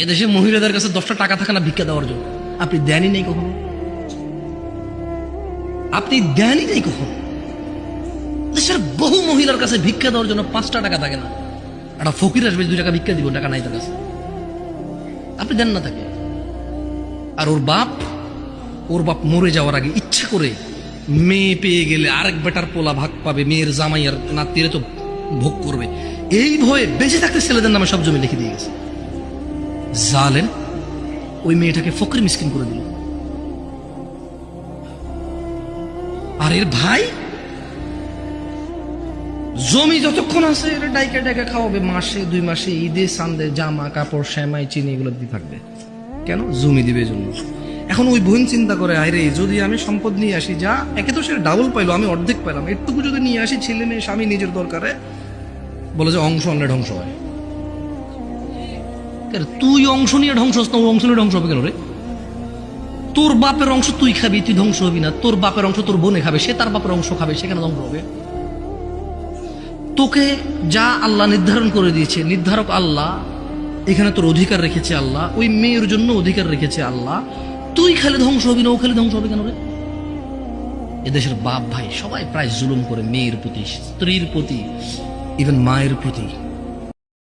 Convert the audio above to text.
এদেশে মহিলাদের কাছে 10টা টাকা থাকে না ভিক্ষা দেওয়ার জন্য? আপনি দেনই নেই কখনো, আপনি দেনই নেই কখনো। দেশের বহু মহিলার কাছে ভিক্ষা দেওয়ার জন্য 5টা টাকা থাকে না। একটা ফকির আসবে 2 টাকা ভিক্ষা দিব, টাকা নাই তার কাছে, আপনি দেন না তাকে। আর ওর বাপ মরে যাওয়ার আগে ইচ্ছা করে মেয়ে পেয়ে গেলে আরেক বেটার পোলা ভাগ পাবে, মেয়ের জামাই আর নাতিরে তো ভোগ করবে, এই ভয়ে বেঁচে থাকতে ছেলেদের নামে সব জমি লিখে দিয়ে গেছে। জালেম ওই মেয়েটাকে ফকির মিসকিন করে দিল। আর এর ভাই জমি যতক্ষণ আছে এটা ডাইকা ডাইকা খাওয়াবে, মাসে 2 মাসে ঈদে সান্দে জামা কাপড় সেমাই চিনি এগুলো দিয়ে থাকবে। কেন? জমি দিবে জন্য। এখন ওই বোন চিন্তা করে, আরে যদি আমি সম্পদ নিয়ে আসি, যা একে তো সে ডাবল পাইলো, আমি অর্ধেক পাইলাম, একটুকু যদি নিয়ে আসি, ছেলে মেয়ে স্বামী নিজের দরকারে, বলে যে অংশ আনলে ধ্বংস হয়। তুই অংশ নিয়ে ধ্বংস হস না, ওর অংশ নিয়ে ধ্বংস হবে কেন রে? তোর বাপের অংশ তুই খাবি, তুই ধ্বংস হবি না। তোর বাপের অংশ তোর বোনে খাবে, সে তার বাপের অংশ খাবে, সেখানে ধ্বংস হবে। তোকে যা আল্লাহ নির্ধারণ করে দিয়েছে, নির্ধারক আল্লাহ, এখানে তোর অধিকার রেখেছে আল্লাহ, ওই মেয়ের জন্য অধিকার রেখেছে আল্লাহ, তুই খালি ধ্বংস হবি না, ও খালি ধ্বংস হবে কেন রে? এদেশের বাপ ভাই সবাই প্রায় জুলুম করে মেয়ের প্রতি, স্ত্রীর প্রতি, ইভেন মায়ের প্রতি।